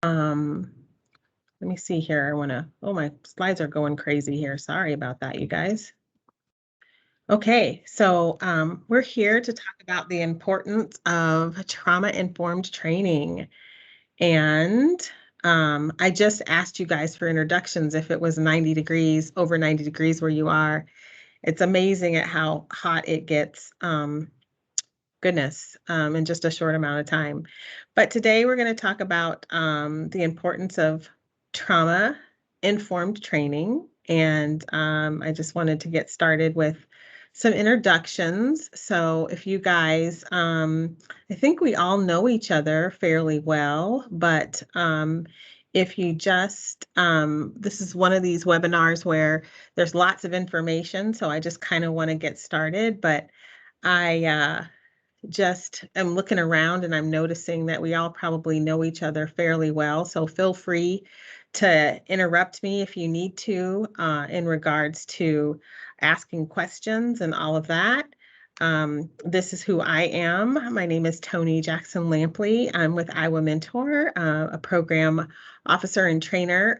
Um, Let me see here. Oh, my slides are going crazy here. Sorry about that, you guys. Okay, so we're here to talk about the importance of trauma-informed training. And I just asked you guys for introductions if it was 90 degrees, over 90 degrees where you are. It's amazing at how hot it gets. Goodness, in just a short amount of time. But today we're going to talk about the importance of trauma-informed training. And I just wanted to get started with some introductions. So if you guys, I think we all know each other fairly well, but if you just, this is one of these webinars where there's lots of information, so I just kind of want to get started, but I just am looking around and I'm noticing that we all probably know each other fairly well. So feel free to interrupt me if you need to in regards to asking questions and all of that. This is who I am. My name is Toni Jackson Lampley. I'm with Iowa Mentor, a program officer and trainer.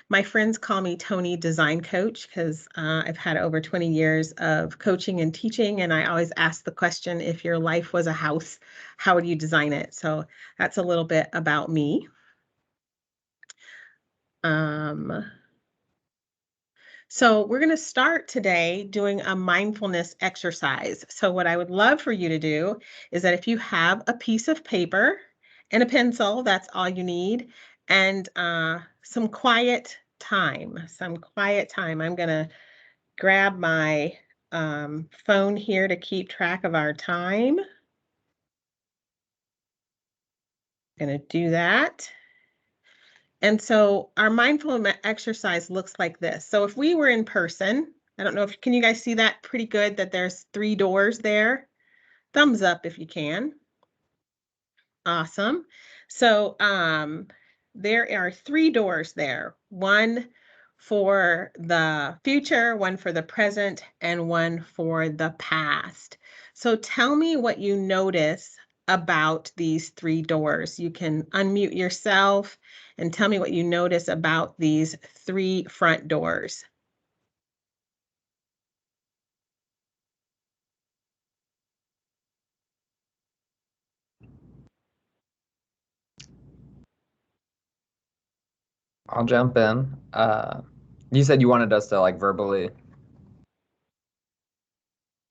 My friends call me Toni Design Coach because I've had over 20 years of coaching and teaching, and I always ask the question, if your life was a house, how would you design it? So that's a little bit about me. So we're going to start today doing a mindfulness exercise. So what I would love for you to do is that if you have a piece of paper and a pencil, that's all you need, and some quiet time, I'm going to grab my phone here to keep track of our time. I'm going to do that. And so our mindfulness exercise looks like this. So if we were in person, I don't know if, can you guys see that pretty good, that there's 3 doors there? Thumbs up if you can. Awesome. So there are 3 doors there. One for the future, one for the present, and one for the past. So tell me what you notice about these 3 doors. You can unmute yourself and tell me what you notice about these 3 front doors. I'll jump in. You said you wanted us to like verbally.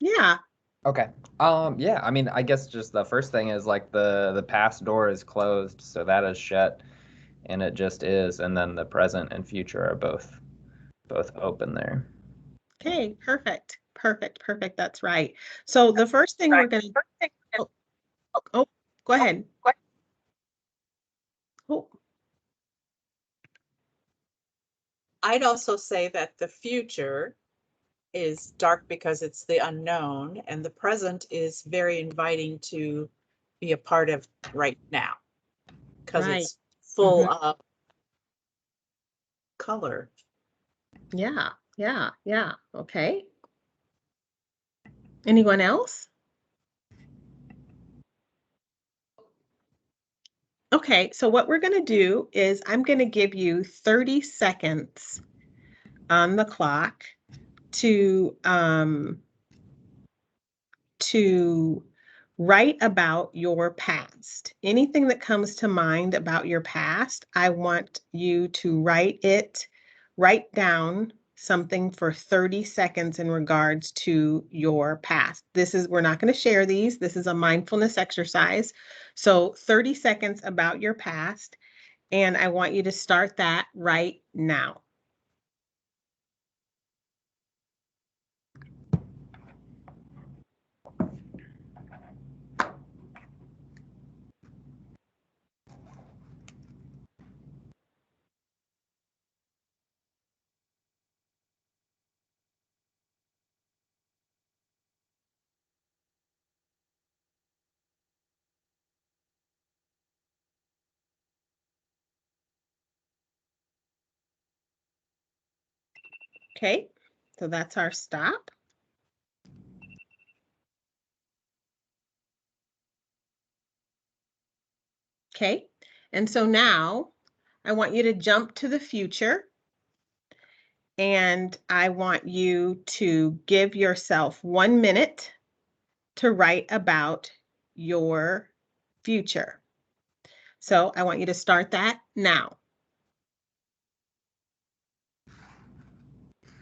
Yeah. Okay. Yeah, I mean, I guess just the first thing is like the past door is closed, so that is shut and it just is, and then the present and future are both open there. Okay, perfect. Perfect. Perfect. That's right. So the first thing we're going to, oh, oh, go ahead. Oh, I'd also say that the future is dark because it's the unknown, and the present is very inviting to be a part of right now because right. it's full of color. Yeah, yeah, yeah. Okay. Anyone else? Okay, so what we're going to do is I'm going to give you 30 seconds on the clock to to write about your past. Anything that comes to mind about your past, I want you to write down something for 30 seconds in regards to your past. We're not going to share these. This is a mindfulness exercise. So 30 seconds about your past, and I want you to start that right now. Okay, so that's our stop. Okay, and so now I want you to jump to the future, and I want you to give yourself 1 minute to write about your future. So I want you to start that now.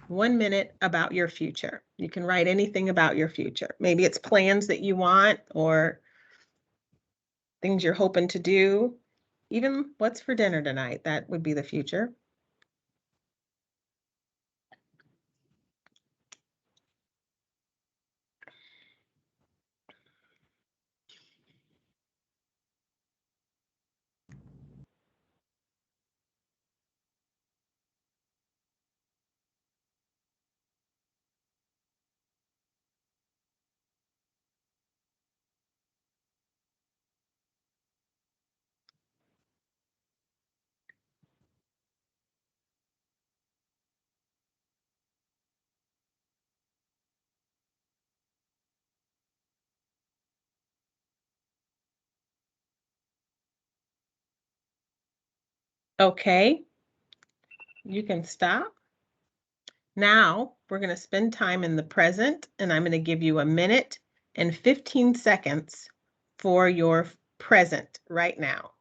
1 minute about your future. You can write anything about your future. Maybe it's plans that you want or things you're hoping to do. Even what's for dinner tonight, that would be the future. Okay, you can stop. Now we're going to spend time in the present, and I'm going to give you 1 minute and 15 seconds for your present right now.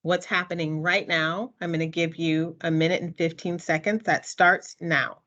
What's happening right now? I'm going to give you 1 minute and 15 seconds. That starts now.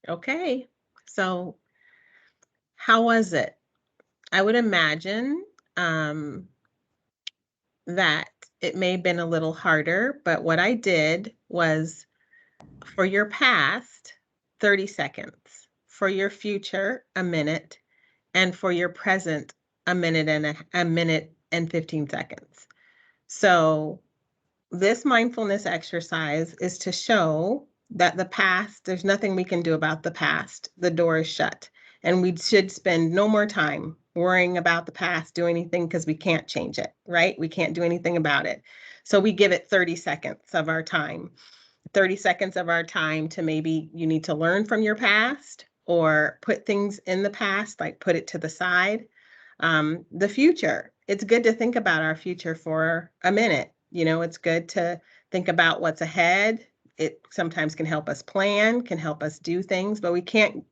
Okay, so how was it? I would imagine that it may have been a little harder, but what I did was for your past, 30 seconds, for your future, 1 minute, and for your present, a minute and 15 seconds. So this mindfulness exercise is to show that the past, there's nothing we can do about the past. The door is shut. And we should spend no more time worrying about the past, do anything, because we can't change it, right? We can't do anything about it. So we give it 30 seconds of our time. 30 seconds of our time to maybe you need to learn from your past or put things in the past, like put it to the side. The future, it's good to think about our future for a minute. You know, it's good to think about what's ahead. It sometimes can help us plan, can help us do things, but we can't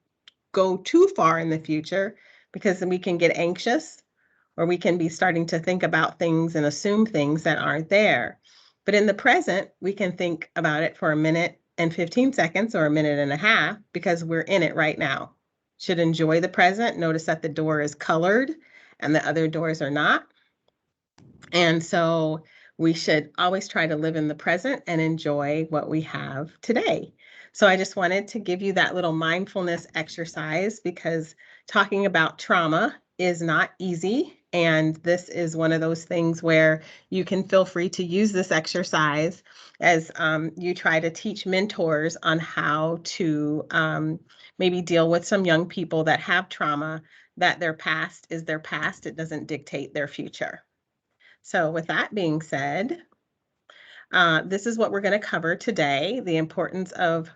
go too far in the future because then we can get anxious or we can be starting to think about things and assume things that aren't there. But in the present, we can think about it for 1 minute and 15 seconds or 1.5 minutes because we're in it right now. Should enjoy the present. Notice that the door is colored and the other doors are not. And so we should always try to live in the present and enjoy what we have today. So I just wanted to give you that little mindfulness exercise because talking about trauma is not easy. And this is one of those things where you can feel free to use this exercise as you try to teach mentors on how to maybe deal with some young people that have trauma, that their past is their past. It doesn't dictate their future. So with that being said, this is what we're going to cover today, the importance of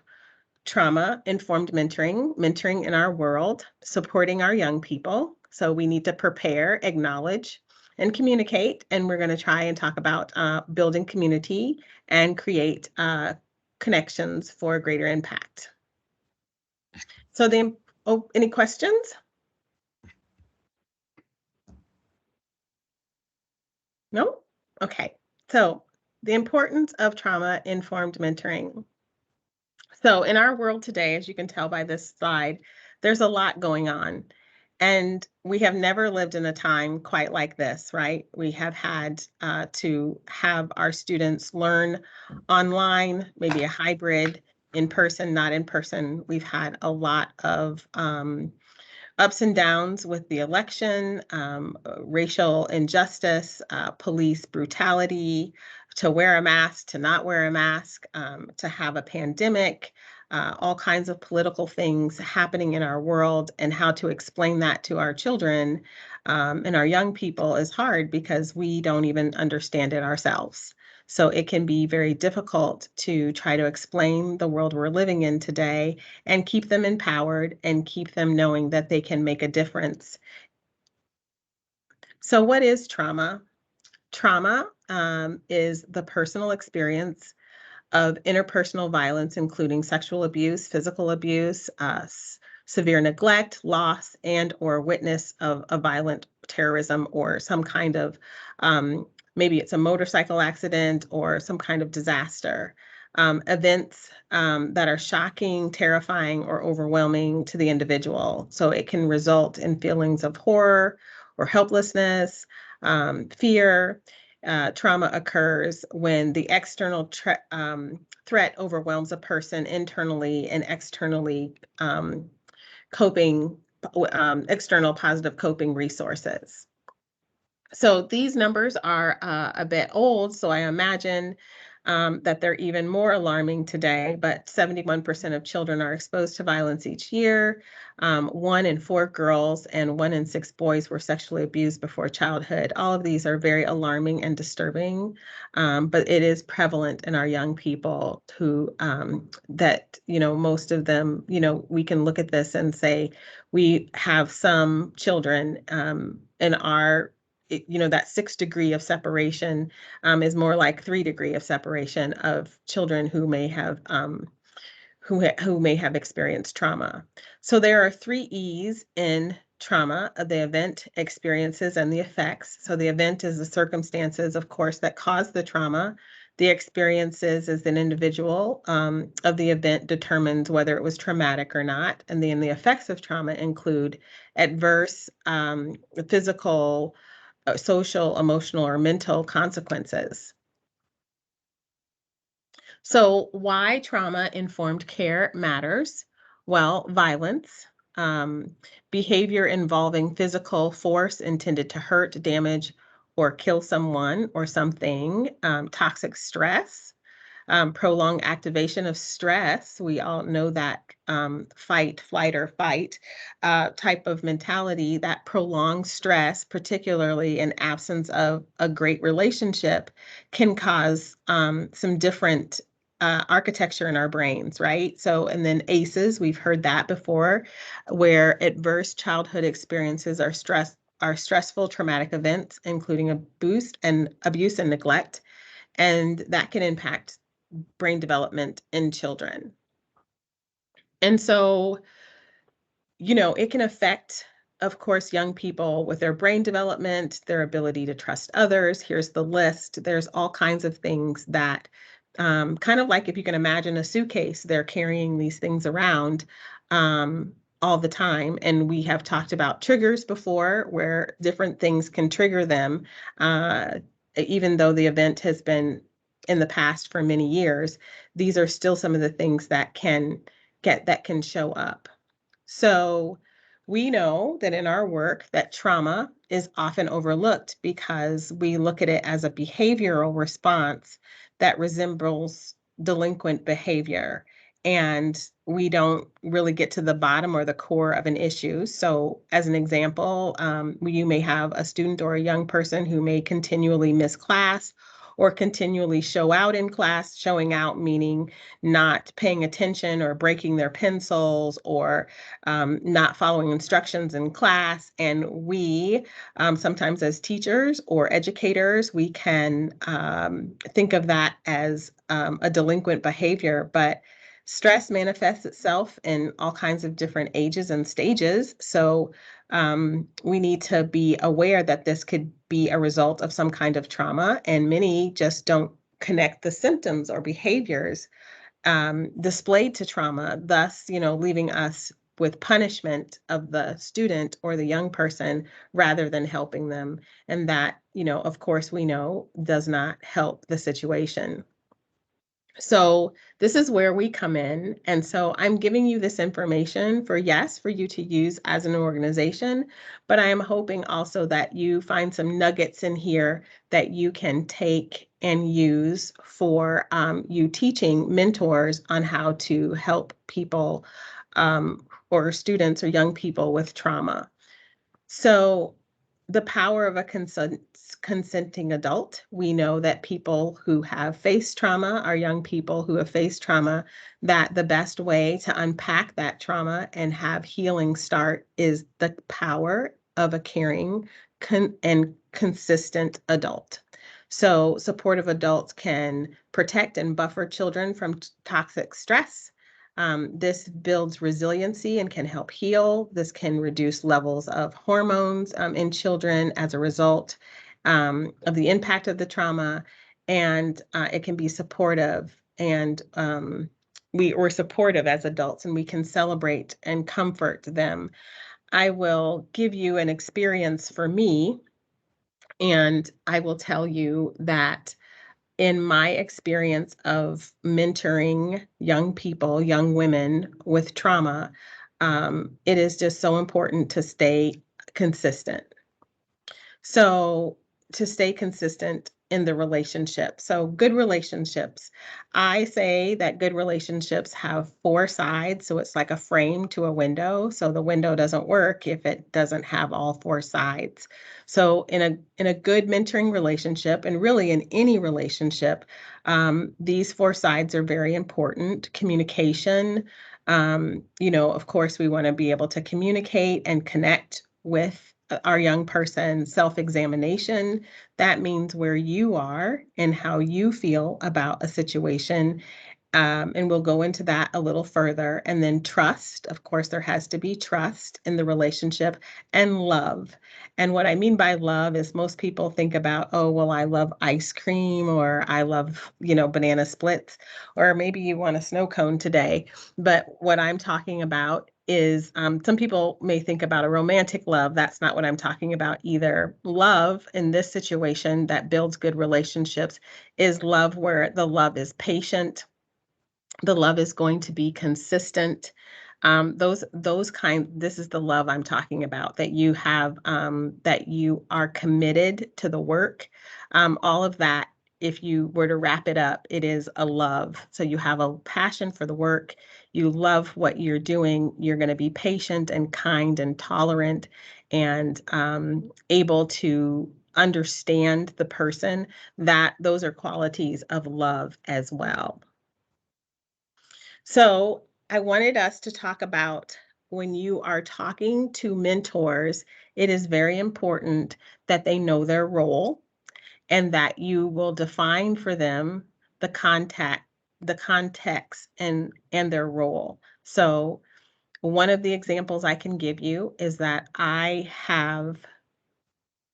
trauma-informed mentoring in our world, supporting our young people. So we need to prepare, acknowledge, and communicate. And we're going to try and talk about building community and create connections for greater impact. So any questions? No? Okay. So the importance of trauma-informed mentoring. So in our world today, as you can tell by this slide, there's a lot going on. And we have never lived in a time quite like this, right? We have had to have our students learn online, maybe a hybrid, in person, not in person. We've had a lot of ups and downs with the election, racial injustice, police brutality, to wear a mask, to not wear a mask, to have a pandemic, all kinds of political things happening in our world, and how to explain that to our children and our young people is hard because we don't even understand it ourselves. So it can be very difficult to try to explain the world we're living in today and keep them empowered and keep them knowing that they can make a difference. So what is trauma? Trauma is the personal experience of interpersonal violence, including sexual abuse, physical abuse, severe neglect, loss, and or witness of a violent terrorism or some kind of, maybe it's a motorcycle accident or some kind of disaster. Events that are shocking, terrifying, or overwhelming to the individual. So it can result in feelings of horror or helplessness, fear. Trauma occurs when the external threat overwhelms a person internally and externally external positive coping resources. So these numbers are a bit old, so I imagine that they're even more alarming today, but 71% of children are exposed to violence each year. 1 in 4 girls and 1 in 6 boys were sexually abused before childhood. All of these are very alarming and disturbing, but it is prevalent in our young people who, most of them, we can look at this and say, we have some children in our that 6 degree of separation is more like 3 degree of separation of children who may have who may have experienced trauma. So there are 3 E's in trauma: the event, experiences, and the effects. So the event is the circumstances, of course, that cause the trauma. The experiences is an individual of the event determines whether it was traumatic or not. And then the effects of trauma include adverse physical, social, emotional, or mental consequences. So why trauma-informed care matters? Well, violence, behavior involving physical force intended to hurt, damage, or kill someone or something, toxic stress, prolonged activation of stress. We all know that fight, flight, or fight type of mentality, that prolonged stress, particularly in absence of a great relationship, can cause some different architecture in our brains, right? So, and then ACEs, we've heard that before, where adverse childhood experiences are stressful traumatic events, including abuse and neglect, and that can impact brain development in children. And so, it can affect, of course, young people with their brain development, their ability to trust others. Here's the list. There's all kinds of things that, kind of like if you can imagine a suitcase, they're carrying these things around all the time. And we have talked about triggers before, where different things can trigger them, even though the event has been in the past for many years. These are still some of the things that can show up. So we know that in our work that trauma is often overlooked because we look at it as a behavioral response that resembles delinquent behavior. And we don't really get to the bottom or the core of an issue. So as an example, you may have a student or a young person who may continually miss class or continually show out in class. Showing out meaning not paying attention or breaking their pencils or not following instructions in class. And we, sometimes as teachers or educators, we can think of that as a delinquent behavior, but stress manifests itself in all kinds of different ages and stages. So we need to be aware that this could be a result of some kind of trauma, and many just don't connect the symptoms or behaviors displayed to trauma, thus, leaving us with punishment of the student or the young person rather than helping them. And that, of course, we know does not help the situation. So this is where we come in. And so I'm giving you this information for you to use as an organization, but I am hoping also that you find some nuggets in here that you can take and use for you teaching mentors on how to help people or students or young people with trauma. So the power of a consenting adult. We know that people who have faced trauma are young people who have faced trauma, that the best way to unpack that trauma and have healing start is the power of a caring and consistent adult. So supportive adults can protect and buffer children from toxic stress. This builds resiliency and can help heal. This can reduce levels of hormones in children as a result of the impact of the trauma, and it can be supportive. And we're supportive as adults, and we can celebrate and comfort them. I will give you an experience for me, and I will tell you that in my experience of mentoring young people, young women with trauma, it is just so important to stay consistent. So to stay consistent in the relationship. So good relationships. I say that good relationships have 4 sides. So it's like a frame to a window. So the window doesn't work if it doesn't have all 4 sides. So in a good mentoring relationship, and really in any relationship, these 4 sides are very important. Communication. Of course, we want to be able to communicate and connect with our young person. Self-examination, that means where you are and how you feel about a situation. And we'll go into that a little further. And then trust, of course, there has to be trust in the relationship, and love. And what I mean by love is most people think about, oh, well, I love ice cream, or I love, banana splits, or maybe you want a snow cone today. But what I'm talking about is some people may think about a romantic love. That's not what I'm talking about either. Love in this situation that builds good relationships is love where the love is patient. The love is going to be consistent. This is the love I'm talking about, that you have, that you are committed to the work. All of that, if you were to wrap it up, it is a love. So you have a passion for the work. You love what you're doing. You're going to be patient and kind and tolerant and able to understand the person. That those are qualities of love as well. So I wanted us to talk about, when you are talking to mentors, it is very important that they know their role and that you will define for them the context and their role. So one of the examples I can give you is that I have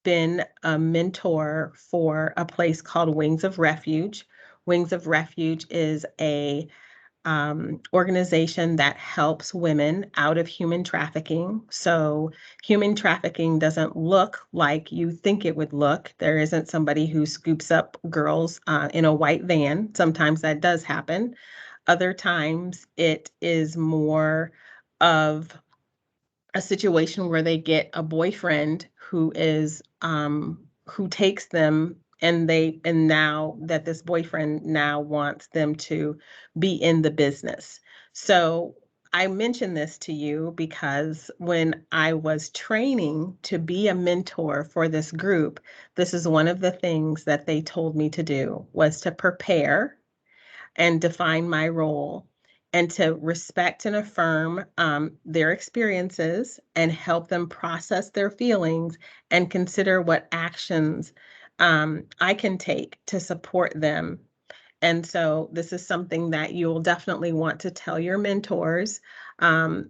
been a mentor for a place called Wings of Refuge. Wings of Refuge is a organization that helps women out of human trafficking. So human trafficking doesn't look like you think it would look. There isn't somebody who scoops up girls in a white van. Sometimes that does happen. Other times it is more of a situation where they get a boyfriend who takes them, and now that this boyfriend now wants them to be in the business. So I mention this to you because when I was training to be a mentor for this group, this is one of the things that they told me to do was to prepare and define my role and to respect and affirm their experiences and help them process their feelings and consider what actions I can take to support them. And so this is something that you'll definitely want to tell your mentors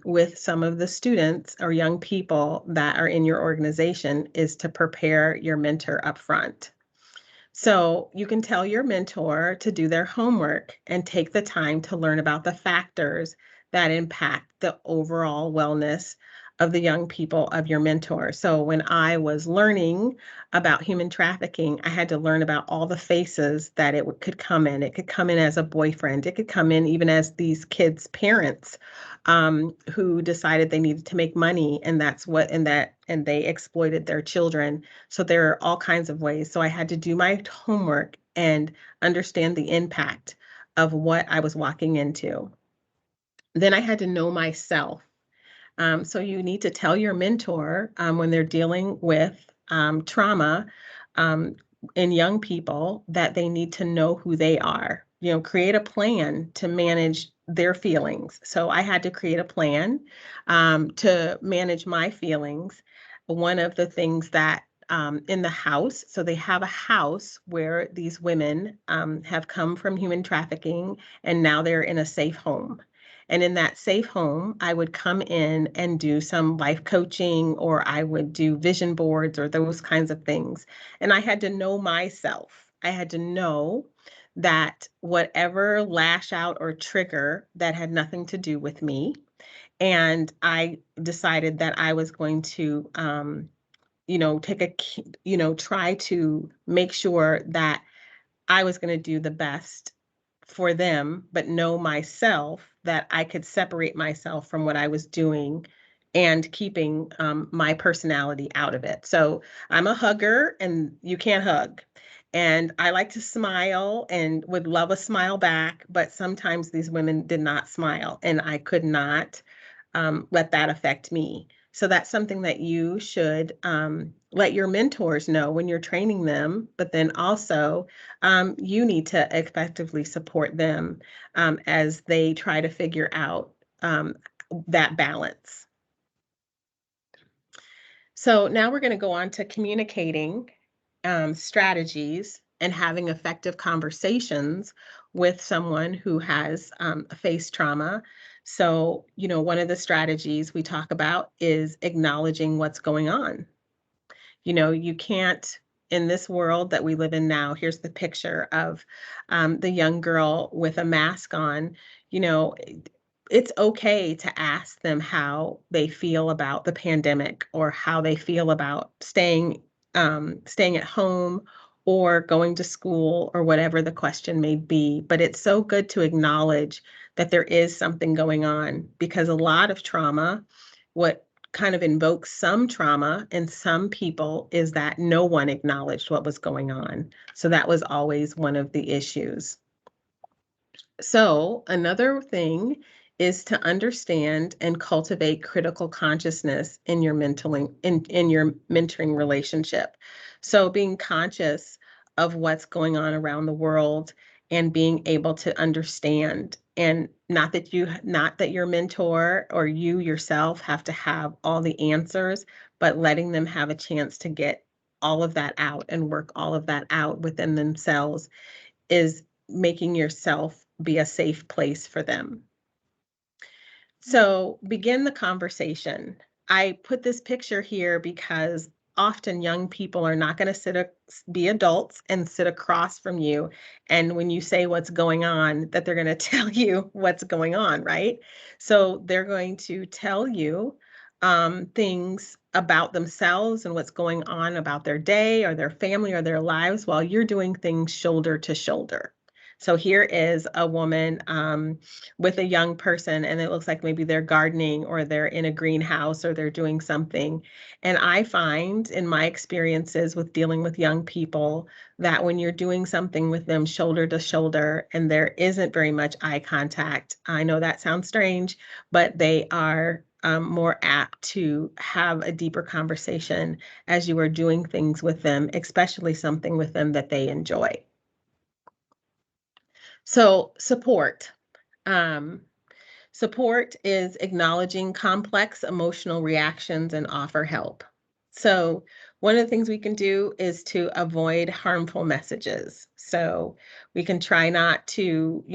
with some of the students or young people that are in your organization is to prepare your mentor upfront. So you can tell your mentor to do their homework and take the time to learn about the factors that impact the overall wellness of the young people of your mentor. So when I was learning about human trafficking, I had to learn about all the faces that it could come in. It could come in as a boyfriend. It could come in even as these kids' parents who decided they needed to make money, and and they exploited their children. So there are all kinds of ways. So I had to do my homework and understand the impact of what I was walking into. Then I had to know myself. So you need to tell your mentor when they're dealing with trauma um, in young people that they need to know who they are. You know, create a plan to manage their feelings. So I had to create a plan to manage my feelings. One of the things that in the house, so they have a house where these women have come from human trafficking and now they're in a safe home. And in that safe home, I would come in and do some life coaching, or I would do vision boards or those kinds of things. And I had to know myself. I had to know that whatever lash out or trigger that had nothing to do with me. And I decided that I was going to, try to make sure that I was going to do the best for them, but know myself that I could separate myself from what I was doing and keeping my personality out of it. So I'm a hugger and you can't hug. And I like to smile and would love a smile back, but sometimes these women did not smile and I could not let that affect me. So that's something that you should let your mentors know when you're training them, but then also you need to effectively support them as they try to figure out that balance. So now we're going to go on to communicating strategies and having effective conversations with someone who has faced trauma. So, one of the strategies we talk about is acknowledging what's going on. You can't, in this world that we live in now, here's the picture of the young girl with a mask on. You know, it's okay to ask them how they feel about the pandemic or how they feel about staying at home or going to school or whatever the question may be. But it's so good to acknowledge that there is something going on, because a lot of trauma, what kind of invokes some trauma in some people is that no one acknowledged what was going on. So that was always one of the issues. So another thing is to understand and cultivate critical consciousness in your in your mentoring relationship. So being conscious of what's going on around the world and being able to understand, and not that your mentor or you yourself have to have all the answers, but letting them have a chance to get all of that out and work all of that out within themselves is making yourself be a safe place for them. So begin the conversation. I put this picture here because often young people are not going to be adults and sit across from you. And when you say what's going on, that they're going to tell you what's going on, right? So they're going to tell you things about themselves and what's going on about their day or their family or their lives while you're doing things shoulder to shoulder. So here is a woman with a young person, and it looks like maybe they're gardening or they're in a greenhouse or they're doing something. And I find in my experiences with dealing with young people that when you're doing something with them shoulder to shoulder and there isn't very much eye contact, I know that sounds strange, but they are more apt to have a deeper conversation as you are doing things with them, especially something with them that they enjoy. So support. Um, Support is acknowledging complex emotional reactions and offer help. So one of the things we can do is to avoid harmful messages. So we can try not to,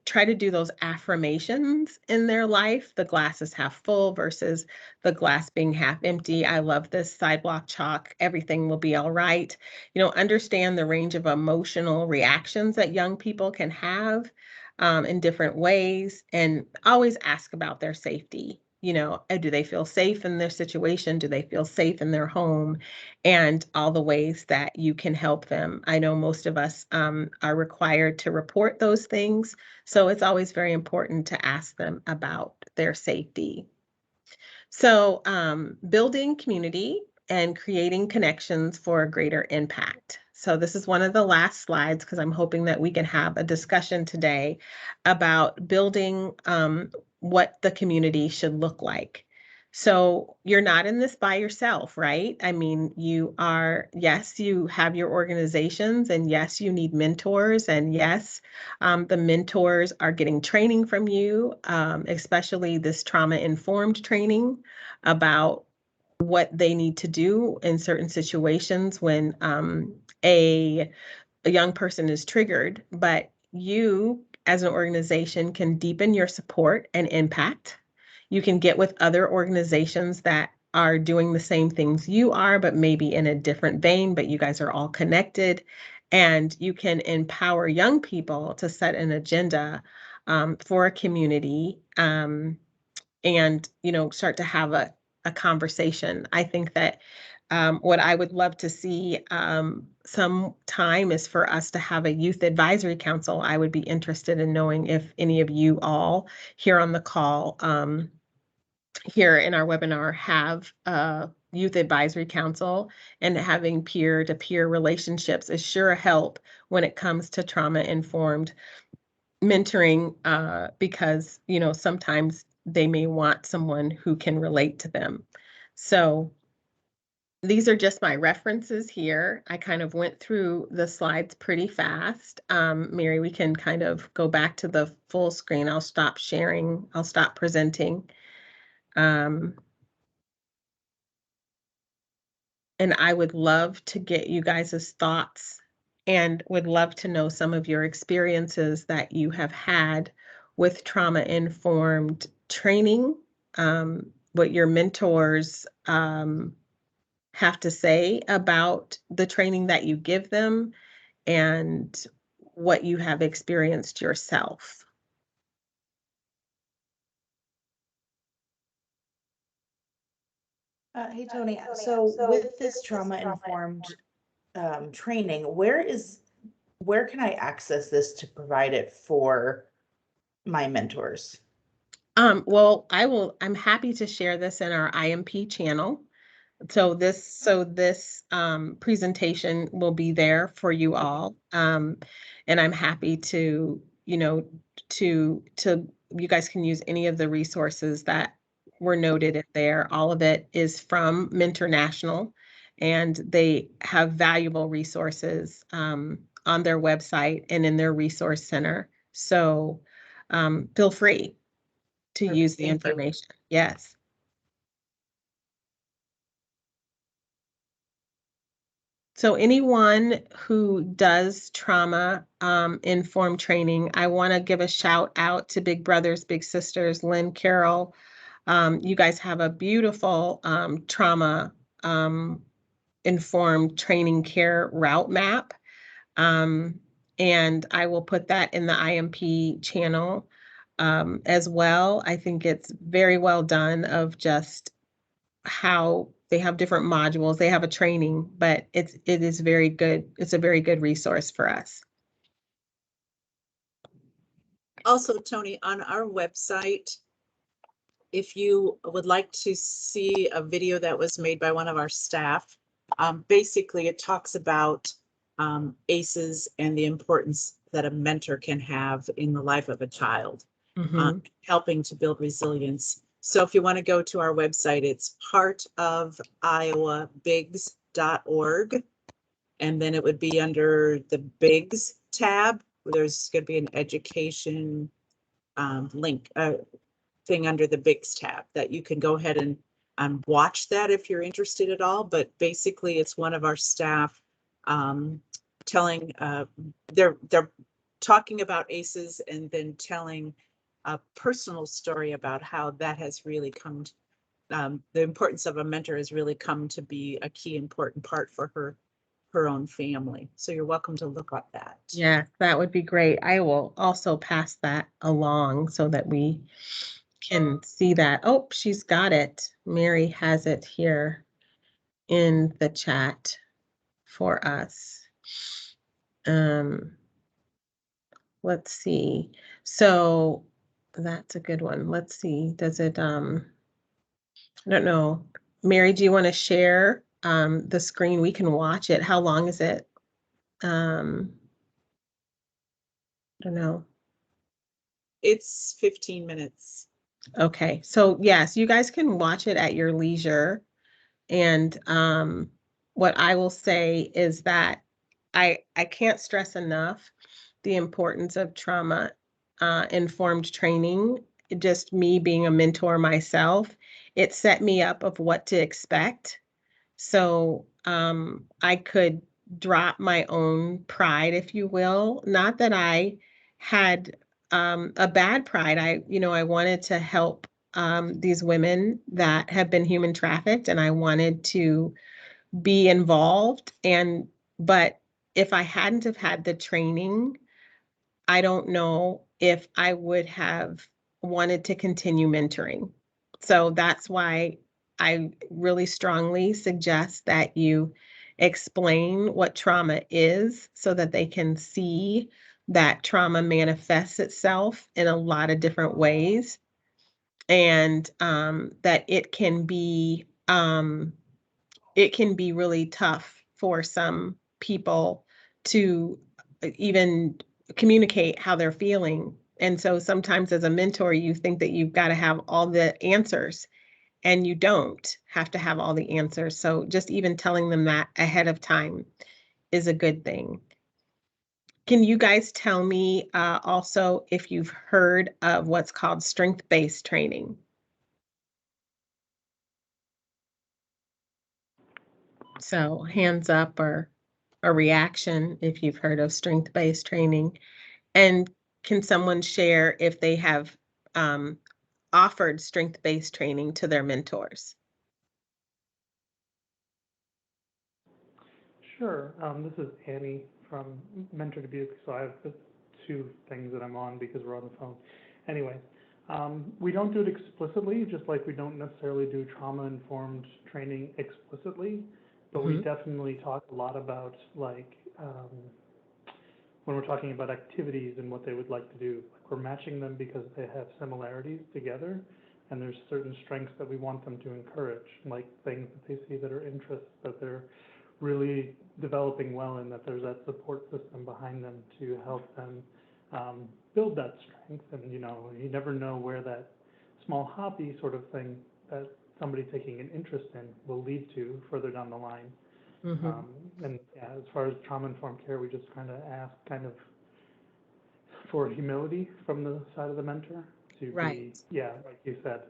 try to do those affirmations in their life. The glass is half full versus the glass being half empty. I love this sidewalk chalk. Everything will be all right. Understand the range of emotional reactions that young people can have in different ways, and always ask about their safety. Do they feel safe in their situation? Do they feel safe in their home? And all the ways that you can help them. I know most of us are required to report those things, so it's always very important to ask them about their safety. So building community and creating connections for a greater impact. So this is one of the last slides because I'm hoping that we can have a discussion today about building what the community should look like. So you're not in this by yourself, right? I mean, yes, you have your organizations, and yes, you need mentors, and yes, the mentors are getting training from you, especially this trauma-informed training about what they need to do in certain situations when a young person is triggered. But you, as an organization, can deepen your support and impact. You can get with other organizations that are doing the same things you are, but maybe in a different vein, but you guys are all connected. And you can empower young people to set an agenda for a community, and start to have a conversation. I think that what I would love to see some time is for us to have a youth advisory council. I would be interested in knowing if any of you all here on the call, here in our webinar, have a youth advisory council, and having peer-to-peer relationships is sure a help when it comes to trauma-informed mentoring, because sometimes they may want someone who can relate to them. So these are just my references here. I kind of went through the slides pretty fast. Mary, we can kind of go back to the full screen. I'll stop sharing. I'll stop presenting. And I would love to get you guys' thoughts, and would love to know some of your experiences that you have had with trauma-informed training, what your mentors have to say about the training that you give them, and what you have experienced yourself. Hey, Tony. So with this trauma-informed training, where can I access this to provide it for my mentors? Well, I'm happy to share this in our IMP channel. So this presentation will be there for you all. And I'm happy to, you guys can use any of the resources that were noted in there. All of it is from Mentor National, and they have valuable resources on their website and in their resource center. So feel free to use the information. Yes. So anyone who does trauma informed training, I want to give a shout out to Big Brothers Big Sisters, Lynn Carroll. You guys have a beautiful trauma informed training care route map. And I will put that in the IMP channel as well. I think it's very well done, of just how they have different modules. They have a training, but it is very good. It's a very good resource for us. Also, Tony, on our website, if you would like to see a video that was made by one of our staff, basically it talks about ACEs and the importance that a mentor can have in the life of a child, Mhm. helping to build resilience. So if you want to go to our website, it's heartofiowabigs.org. And then it would be under the Bigs tab. There's going to be an education link thing under the Bigs tab that you can go ahead and watch that if you're interested at all. But basically, it's one of our staff telling they're talking about ACEs and then telling a personal story about how that has really come to, the importance of a mentor has really come to be a key important part for her own family. So you're welcome to look at that. Yeah, that would be great. I will also pass that along so that we can see that. Oh, she's got it. Mary has it here in the chat for us. Let's see. So that's a good one. Let's see. Does it, I don't know. Mary, do you want to share the screen? We can watch it. How long is it? I don't know. It's 15 minutes. Okay. So yes, you guys can watch it at your leisure. And what I will say is that I can't stress enough the importance of trauma informed training. Just me being a mentor myself, it set me up of what to expect. So I could drop my own pride, if you will. Not that I had a bad pride. I wanted to help these women that have been human trafficked, and I wanted to be involved. But if I hadn't have had the training, I don't know if I would have wanted to continue mentoring. So that's why I really strongly suggest that you explain what trauma is so that they can see that trauma manifests itself in a lot of different ways, and that it can be really tough for some people to even communicate how they're feeling. And so sometimes as a mentor, you think that you've got to have all the answers, and you don't have to have all the answers. So just even telling them that ahead of time is a good thing. Can you guys tell me also if you've heard of what's called strength-based training? So hands up or a reaction if you've heard of strength-based training. And can someone share if they have offered strength-based training to their mentors? Sure. This is Annie from Mentor Dubuque. So I have the two things that I'm on because we're on the phone. Anyway, we don't do it explicitly, just like we don't necessarily do trauma-informed training explicitly, but we definitely talk a lot about like when we're talking about activities and what they would like to do. Like we're matching them because they have similarities together, and there's certain strengths that we want them to encourage, like things that they see that are interests that they're really developing well in, that there's that support system behind them to help them build that strength. And you never know where that small hobby sort of thing that somebody taking an interest in will lead to further down the line. And yeah, as far as trauma-informed care, we just kind of ask for humility from the side of the mentor to Right. be, yeah, like you said,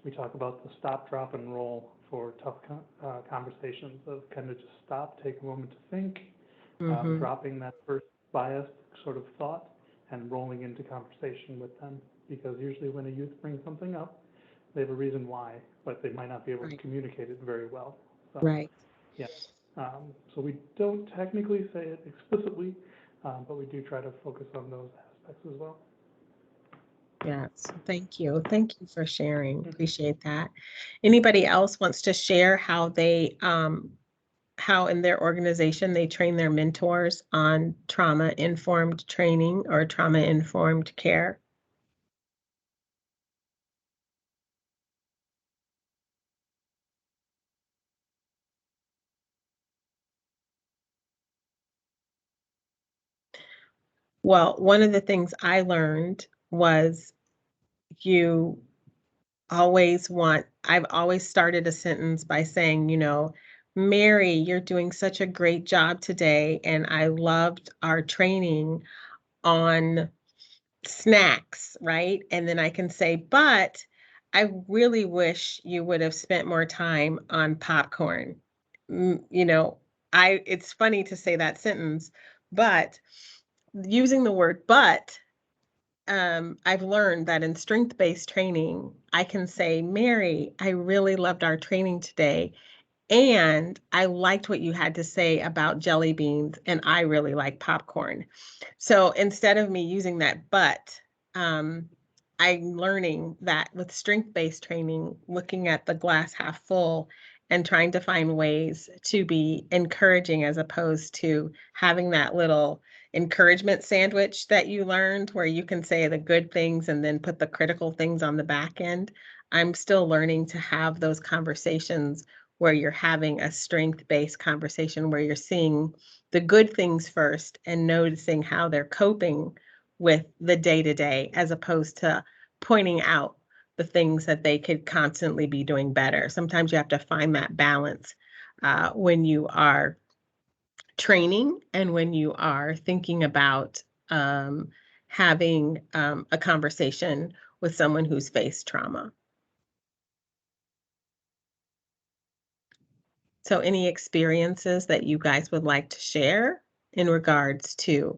we talk about the stop, drop, and roll for tough conversations of kind of just stop, take a moment to think, dropping that first biased sort of thought and rolling into conversation with them. Because usually when a youth brings something up, they have a reason why, but they might not be able to communicate it very well. So, Right. yeah. So we don't technically say it explicitly, but we do try to focus on those aspects as well. Yes. Thank you. Thank you for sharing. Appreciate that. Anybody else wants to share how they how in their organization they train their mentors on trauma-informed training or trauma-informed care? Well, one of the things I learned was you I've always started a sentence by saying, Mary, you're doing such a great job today, and I loved our training on snacks, right? And then I can say, but I really wish you would have spent more time on popcorn. Mm, You know, it's funny to say that sentence, but using the word but, I've learned that in strength-based training, I can say, Mary, I really loved our training today. And I liked what you had to say about jelly beans, and I really like popcorn. So instead of me using that but, um, I'm learning that with strength-based training, looking at the glass half full and trying to find ways to be encouraging as opposed to having that little encouragement sandwich that you learned where you can say the good things and then put the critical things on the back end. I'm still learning to have those conversations where you're having a strength-based conversation where you're seeing the good things first and noticing how they're coping with the day-to-day as opposed to pointing out the things that they could constantly be doing better. Sometimes you have to find that balance when you are training and when you are thinking about having a conversation with someone who's faced trauma. So any experiences that you guys would like to share in regards to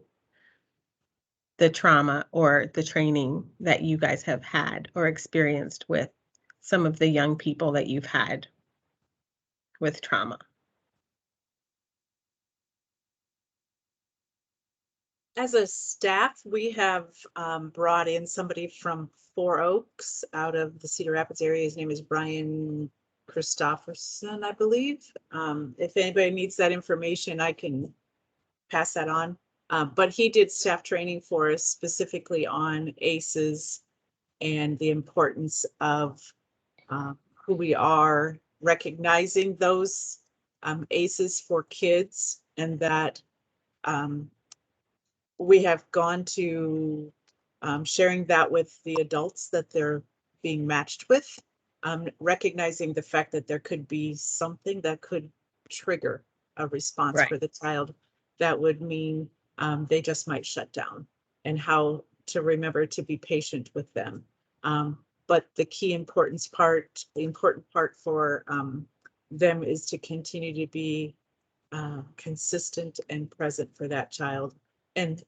the trauma or the training that you guys have had or experienced with some of the young people that you've had with trauma? As a staff, we have brought in somebody from Four Oaks out of the Cedar Rapids area. His name is Brian Christopherson, I believe. If anybody needs that information, I can pass that on. But he did staff training for us specifically on ACEs and the importance of who we are, recognizing those ACEs for kids, and that we have gone to sharing that with the adults that they're being matched with, recognizing the fact that there could be something that could trigger a response Right. for the child that would mean they just might shut down, and how to remember to be patient with them. But the important part for them is to continue to be consistent and present for that child. And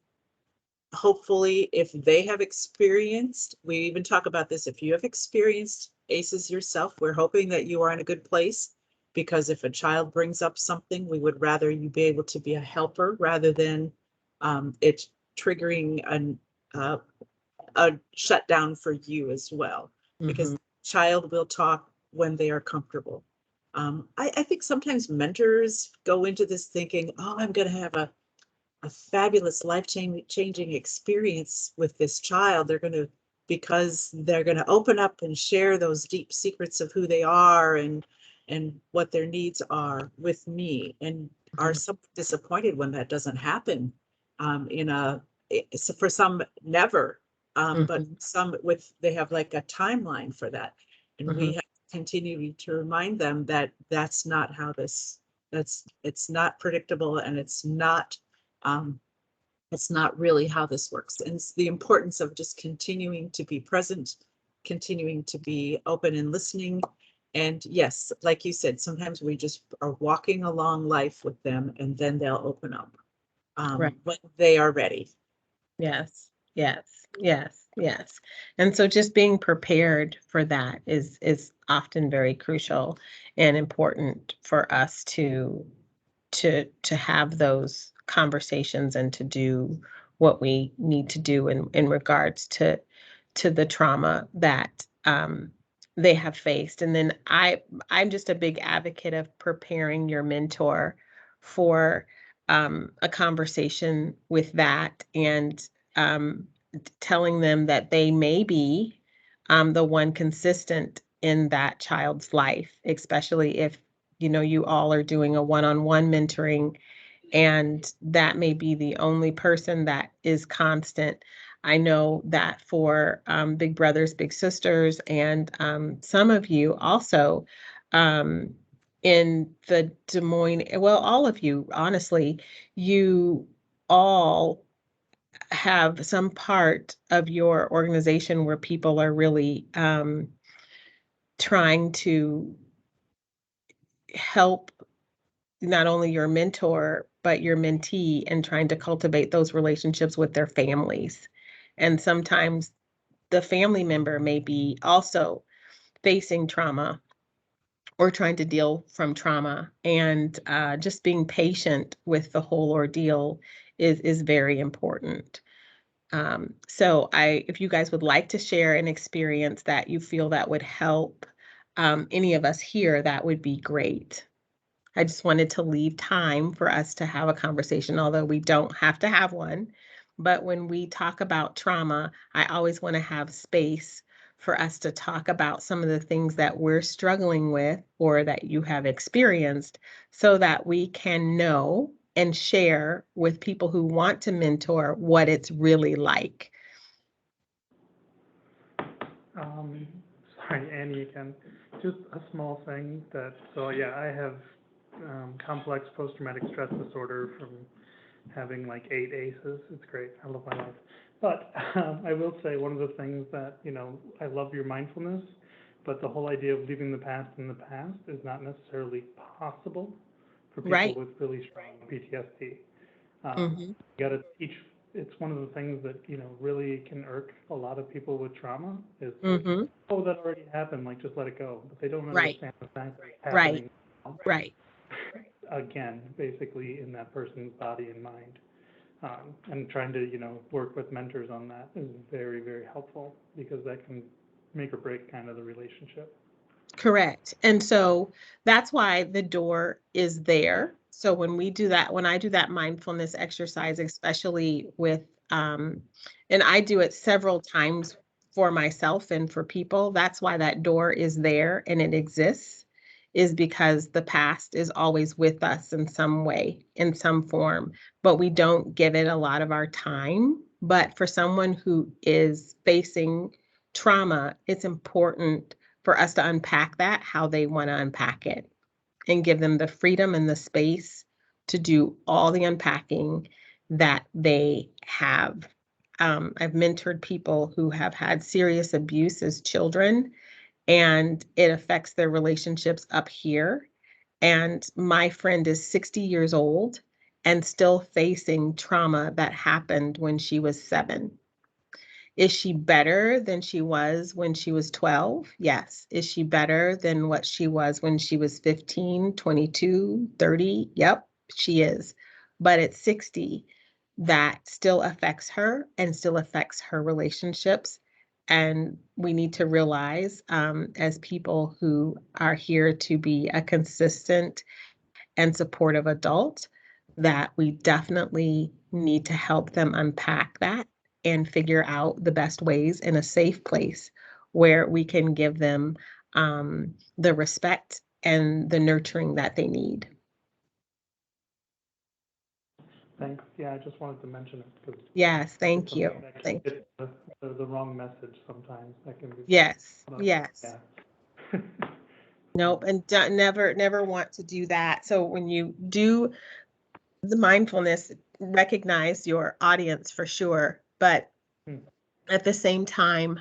hopefully, if they have experienced, we even talk about this, if you have experienced ACEs yourself, we're hoping that you are in a good place, because if a child brings up something, we would rather you be able to be a helper rather than it triggering a shutdown for you as well, because child will talk when they are comfortable. I think sometimes mentors go into this thinking, oh, I'm going to have a fabulous life-changing experience with this child. Because they're going to open up and share those deep secrets of who they are and what their needs are with me, and are so disappointed when that doesn't happen. For some, never. But some they have like a timeline for that. And we have to continue to remind them that that's not how it's not predictable, and it's not really how this works. And it's the importance of just continuing to be present, continuing to be open and listening. And yes, like you said, sometimes we just are walking along life with them, and then they'll open up Right. when they are ready. Yes, yes, yes, yes. And so just being prepared for that is often very crucial and important for us to have those conversations and to do what we need to do in regards to the trauma they have faced. And then I'm just a big advocate of preparing your mentor for a conversation with that, and telling them that they may be the one consistent in that child's life, especially if you all are doing a one-on-one mentoring, and that may be the only person that is constant. I know that for Big Brothers Big Sisters, and some of you also in the Des Moines, well, all of you, honestly, you all have some part of your organization where people are really trying to help not only your mentor, but your mentee, and trying to cultivate those relationships with their families. And sometimes the family member may be also facing trauma or trying to deal from trauma, and just being patient with the whole ordeal is very important. So if you guys would like to share an experience that you feel that would help any of us here, that would be great. I just wanted to leave time for us to have a conversation, although we don't have to have one. But when we talk about trauma, I always want to have space for us to talk about some of the things that we're struggling with or that you have experienced, so that we can know and share with people who want to mentor what it's really like. Sorry, Annie again. Just a small thing so yeah, I have complex post-traumatic stress disorder from having like 8 ACEs. It's great. I love my life. But I will say one of the things that, I love your mindfulness, but the whole idea of leaving the past in the past is not necessarily possible for people Right. with really strong PTSD. Mm-hmm. You got to teach. It's one of the things that, really can irk a lot of people with trauma is, Mm-hmm. oh, that already happened, like, just let it go. But they don't Right. understand the fact that it's Right. happening Right. again, basically in that person's body and mind. And trying to, work with mentors on that is very, very helpful, because that can make or break kind of the relationship. Correct. And so that's why the door is there. So when I do that mindfulness exercise, especially with, and I do it several times for myself and for people, that's why that door is there and it exists, is because the past is always with us in some way, in some form, but we don't give it a lot of our time. But for someone who is facing trauma, it's important for us to unpack that, how they want to unpack it, and give them the freedom and the space to do all the unpacking that they have. I've mentored people who have had serious abuse as children, and it affects their relationships up here. And my friend is 60 years old and still facing trauma that happened when she was 7. Is she better than she was when she was 12? Yes. Is she better than what she was when she was 15, 22, 30? Yep, she is. But at 60, that still affects her and still affects her relationships. And we need to realize, as people who are here to be a consistent and supportive adult, that we definitely need to help them unpack that and figure out the best ways in a safe place where we can give them the respect and the nurturing that they need. Thanks. Yeah, I just wanted to mention it because Yes, thank you. Thank you. it's the wrong message sometimes. That can be. Yes, yes. Yeah. Nope, and never want to do that. So when you do the mindfulness, recognize your audience for sure, but at the same time,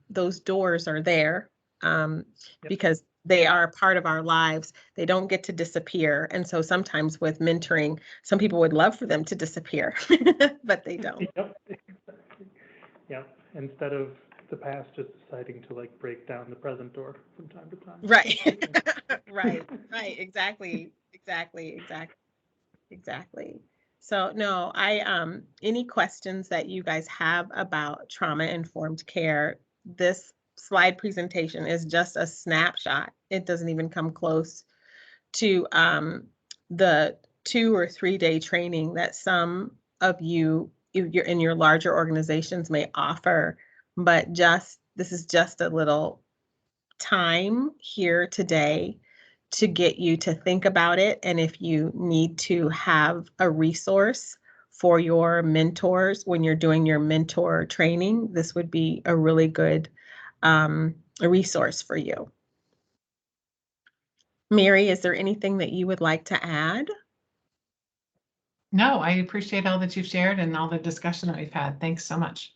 those doors are there because they are a part of our lives. They don't get to disappear. And so sometimes with mentoring, some people would love for them to disappear, but they don't. Yep, exactly. Yep. Instead of the past just deciding to like break down the present door from time to time. Right. Right. Exactly. So no, any questions that you guys have about trauma-informed care, this slide presentation is just a snapshot. It doesn't even come close to the 2 or 3 day training that some of you, if you're in your larger organizations, may offer. But this is just a little time here today to get you to think about it. And if you need to have a resource for your mentors when you're doing your mentor training, this would be a really good a resource for you. Mary, is there anything that you would like to add? No, I appreciate all that you've shared and all the discussion that we've had. Thanks so much.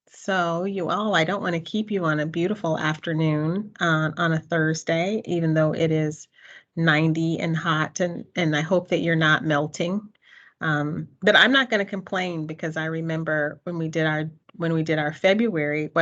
So you all, I don't want to keep you on a beautiful afternoon on a Thursday, even though it is 90 and hot, and I hope that you're not melting. But I'm not going to complain, because I remember when we did our February webinar.